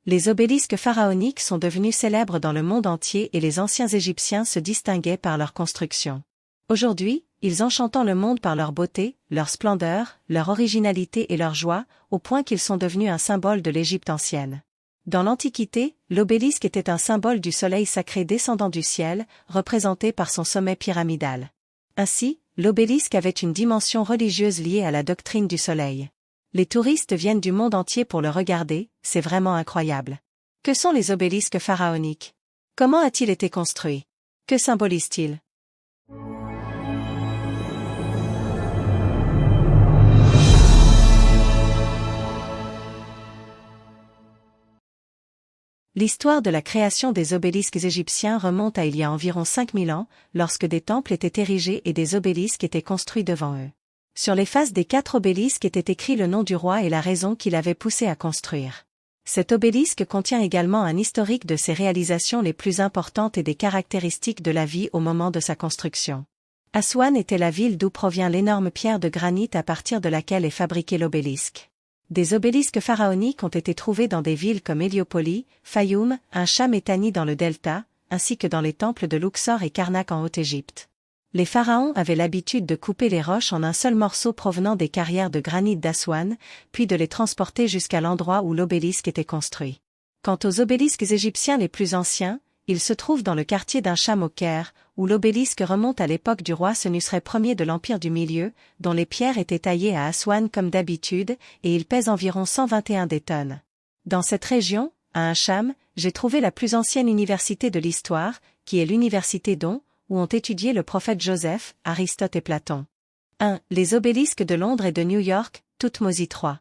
Les obélisques pharaoniques sont devenus célèbres dans le monde entier et les anciens Égyptiens se distinguaient par leur construction. Aujourd'hui, ils enchantent le monde par leur beauté, leur splendeur, leur originalité et leur joie, au point qu'ils sont devenus un symbole de l'Égypte ancienne. Dans l'Antiquité, l'obélisque était un symbole du soleil sacré descendant du ciel, représenté par son sommet pyramidal. Ainsi, l'obélisque avait une dimension religieuse liée à la doctrine du soleil. Les touristes viennent du monde entier pour le regarder, c'est vraiment incroyable. Que sont les obélisques pharaoniques? Comment a-t-il été construit? Que symbolise-t-il? L'histoire de la création des obélisques égyptiens remonte à il y a environ 5000 ans, lorsque des temples étaient érigés et des obélisques étaient construits devant eux. Sur les faces des 4 obélisques était écrit le nom du roi et la raison qui l'avait poussé à construire. Cet obélisque contient également un historique de ses réalisations les plus importantes et des caractéristiques de la vie au moment de sa construction. Aswan était la ville d'où provient l'énorme pierre de granit à partir de laquelle est fabriqué l'obélisque. Des obélisques pharaoniques ont été trouvés dans des villes comme Héliopolis, Fayoum, Cham et Thani dans le delta, ainsi que dans les temples de Luxor et Karnak en Haute-Égypte. Les pharaons avaient l'habitude de couper les roches en un seul morceau provenant des carrières de granit d'Aswan, puis de les transporter jusqu'à l'endroit où l'obélisque était construit. Quant aux obélisques égyptiens les plus anciens, ils se trouvent dans le quartier Cham au Caire, où l'obélisque remonte à l'époque du roi Senusret Ier de l'Empire du Milieu, dont les pierres étaient taillées à Aswan comme d'habitude, et il pèse environ 121 tonnes. Dans cette région, à Cham, j'ai trouvé la plus ancienne université de l'histoire, qui est l'université d'On, où ont étudié le prophète Joseph, Aristote et Platon. 1. Les obélisques de Londres et de New York, Thoutmôsis III.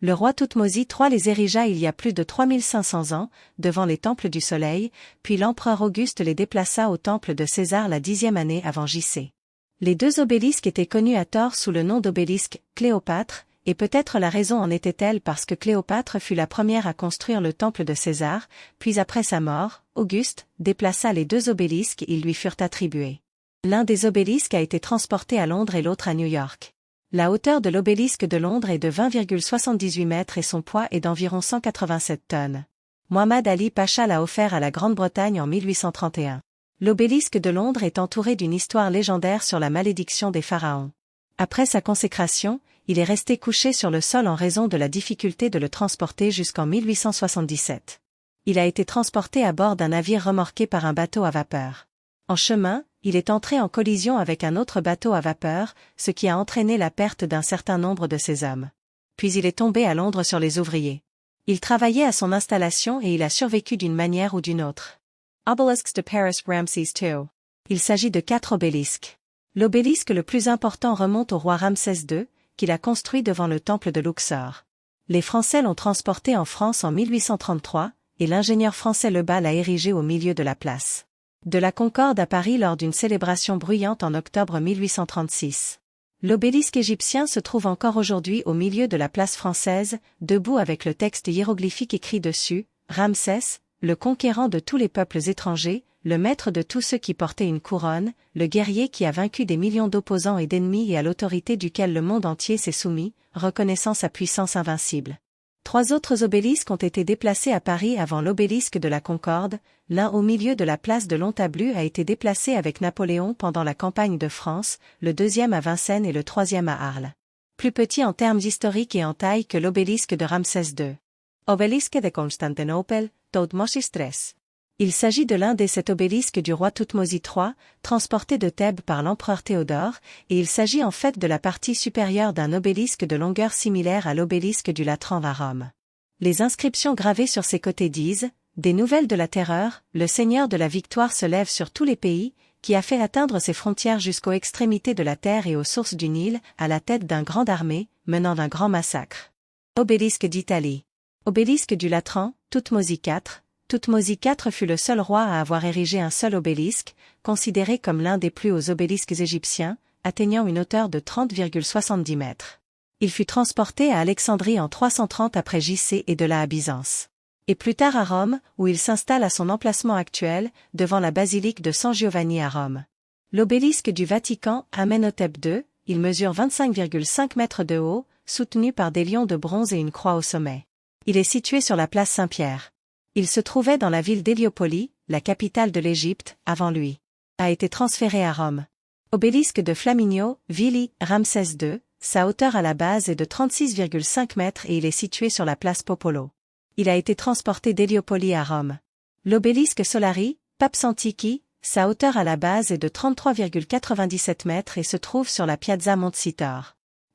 Le roi Thoutmôsis III les érigea il y a plus de 3500 ans, devant les temples du soleil, puis l'empereur Auguste les déplaça au temple de César la 10e année avant J.C. Les 2 obélisques étaient connus à tort sous le nom d'obélisque Cléopâtre, et peut-être la raison en était-elle parce que Cléopâtre fut la première à construire le temple de César, puis après sa mort, Auguste déplaça les 2 obélisques et ils lui furent attribués. L'un des obélisques a été transporté à Londres et l'autre à New York. La hauteur de l'obélisque de Londres est de 20,78 mètres et son poids est d'environ 187 tonnes. Muhammad Ali Pacha l'a offert à la Grande-Bretagne en 1831. L'obélisque de Londres est entouré d'une histoire légendaire sur la malédiction des pharaons. Après sa consécration, il est resté couché sur le sol en raison de la difficulté de le transporter jusqu'en 1877. Il a été transporté à bord d'un navire remorqué par un bateau à vapeur. En chemin, il est entré en collision avec un autre bateau à vapeur, ce qui a entraîné la perte d'un certain nombre de ses hommes. Puis il est tombé à Londres sur les ouvriers. Il travaillait à son installation et il a survécu d'une manière ou d'une autre. Obelisks de Paris Ramsès II. Il s'agit de 4 obélisques. L'obélisque le plus important remonte au roi Ramsès II, qui l'a construit devant le temple de Luxor. Les Français l'ont transporté en France en 1833, et l'ingénieur français Lebas l'a érigé au milieu de la place de la Concorde à Paris lors d'une célébration bruyante en octobre 1836. L'obélisque égyptien se trouve encore aujourd'hui au milieu de la place française, debout avec le texte hiéroglyphique écrit dessus, Ramsès, le conquérant de tous les peuples étrangers, le maître de tous ceux qui portaient une couronne, le guerrier qui a vaincu des millions d'opposants et d'ennemis et à l'autorité duquel le monde entier s'est soumis, reconnaissant sa puissance invincible. 3 autres obélisques ont été déplacés à Paris avant l'obélisque de la Concorde, l'un au milieu de la place de Lontablu a été déplacé avec Napoléon pendant la campagne de France, le 2e à Vincennes et le 3e à Arles. Plus petit en termes historiques et en taille que l'obélisque de Ramsès II. Obélisque de Constantinople, Thoutmôsis III. Il s'agit de l'un des 7 obélisques du roi Thoutmôsis III, transporté de Thèbes par l'empereur Théodore, et il s'agit en fait de la partie supérieure d'un obélisque de longueur similaire à l'obélisque du Latran à Rome. Les inscriptions gravées sur ses côtés disent « Des nouvelles de la terreur, le Seigneur de la victoire se lève sur tous les pays, qui a fait atteindre ses frontières jusqu'aux extrémités de la terre et aux sources du Nil, à la tête d'une grande armée, menant d'un grand massacre. » Obélisque d'Italie. Obélisque du Latran, Thoutmôsis IV. Thoutmôsis IV fut le seul roi à avoir érigé un seul obélisque, considéré comme l'un des plus hauts obélisques égyptiens, atteignant une hauteur de 30,70 mètres. Il fut transporté à Alexandrie en 330 après J.C. et de là à Byzance. Et plus tard à Rome, où il s'installe à son emplacement actuel, devant la basilique de San Giovanni à Rome. L'obélisque du Vatican, Amenhotep II, il mesure 25,5 mètres de haut, soutenu par des lions de bronze et une croix au sommet. Il est situé sur la place Saint-Pierre. Il se trouvait dans la ville d'Héliopolis, la capitale de l'Égypte, avant lui. A été transféré à Rome. Obélisque de Flaminio, Vili, Ramsès II, sa hauteur à la base est de 36,5 mètres et il est situé sur la place Popolo. Il a été transporté d'Héliopolis à Rome. L'obélisque Solari, Paps Antiqui, sa hauteur à la base est de 33,97 mètres et se trouve sur la Piazza Montecitorio.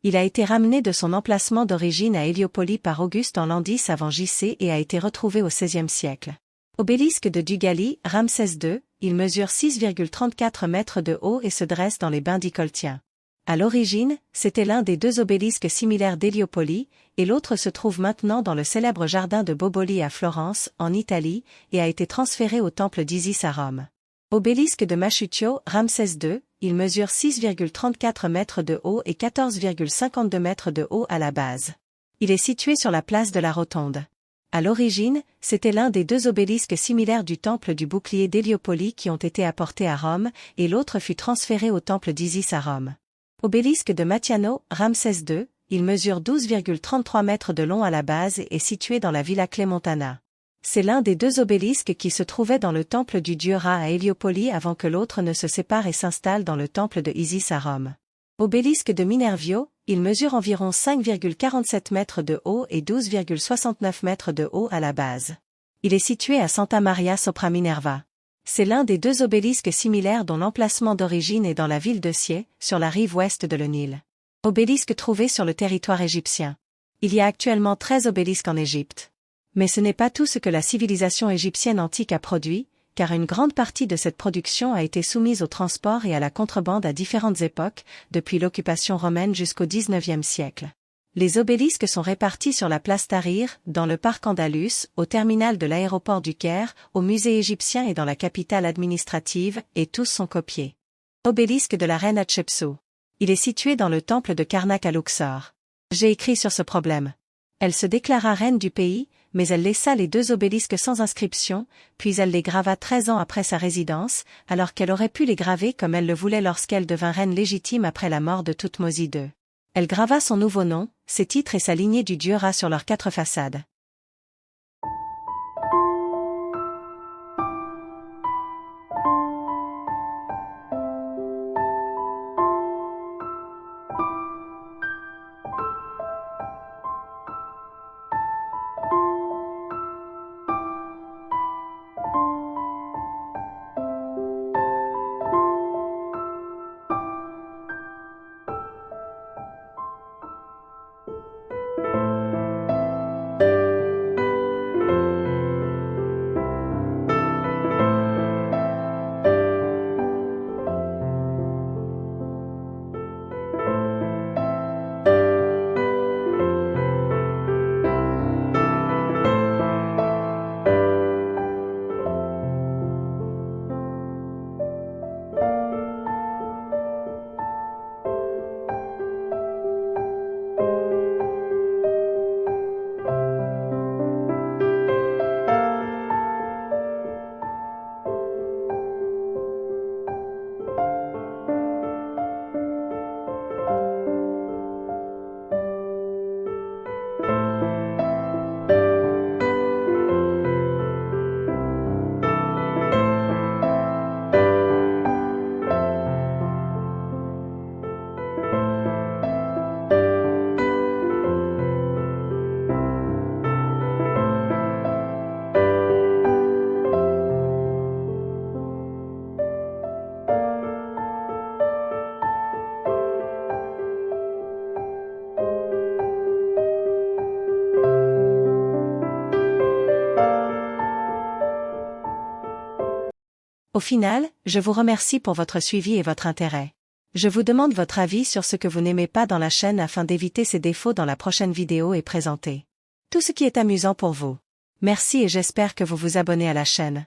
Il a été ramené de son emplacement d'origine à Héliopolis par Auguste en l'an 10 avant JC et a été retrouvé au XVIe siècle. Obélisque de Dugali, Ramsès II, il mesure 6,34 mètres de haut et se dresse dans les bains d'Icoltien. À l'origine, c'était l'un des deux obélisques similaires d'Héliopolis, et l'autre se trouve maintenant dans le célèbre jardin de Boboli à Florence, en Italie, et a été transféré au temple d'Isis à Rome. Obélisque de Machuccio, Ramsès II, il mesure 6,34 mètres de haut et 14,52 mètres de haut à la base. Il est situé sur la place de la Rotonde. À l'origine, c'était l'un des deux obélisques similaires du temple du bouclier d'Héliopolis qui ont été apportés à Rome, et l'autre fut transféré au temple d'Isis à Rome. Obélisque de Matiano, Ramsès II, il mesure 12,33 mètres de long à la base et est situé dans la Villa Clemontana. C'est l'un des deux obélisques qui se trouvait dans le temple du dieu Ra à Héliopolis avant que l'autre ne se sépare et s'installe dans le temple de Isis à Rome. Obélisque de Minervio, il mesure environ 5,47 mètres de haut et 12,69 mètres de haut à la base. Il est situé à Santa Maria sopra Minerva. C'est l'un des deux obélisques similaires dont l'emplacement d'origine est dans la ville de Sieh, sur la rive ouest de le Nil. Obélisque trouvé sur le territoire égyptien. Il y a actuellement 13 obélisques en Égypte. Mais ce n'est pas tout ce que la civilisation égyptienne antique a produit, car une grande partie de cette production a été soumise au transport et à la contrebande à différentes époques, depuis l'occupation romaine jusqu'au XIXe siècle. Les obélisques sont répartis sur la place Tahrir, dans le parc Andalus, au terminal de l'aéroport du Caire, au musée égyptien et dans la capitale administrative, et tous sont copiés. Obélisque de la reine Hatshepsut. Il est situé dans le temple de Karnak à Luxor. J'ai écrit sur ce problème. Elle se déclara reine du pays, mais elle laissa les deux obélisques sans inscription, puis elle les grava 13 ans après sa résidence, alors qu'elle aurait pu les graver comme elle le voulait lorsqu'elle devint reine légitime après la mort de Toutmosis II. Elle grava son nouveau nom, ses titres et sa lignée du dieu Ra sur leurs 4 façades. Au final, je vous remercie pour votre suivi et votre intérêt. Je vous demande votre avis sur ce que vous n'aimez pas dans la chaîne afin d'éviter ces défauts dans la prochaine vidéo et présenter tout ce qui est amusant pour vous. Merci et j'espère que vous vous abonnez à la chaîne.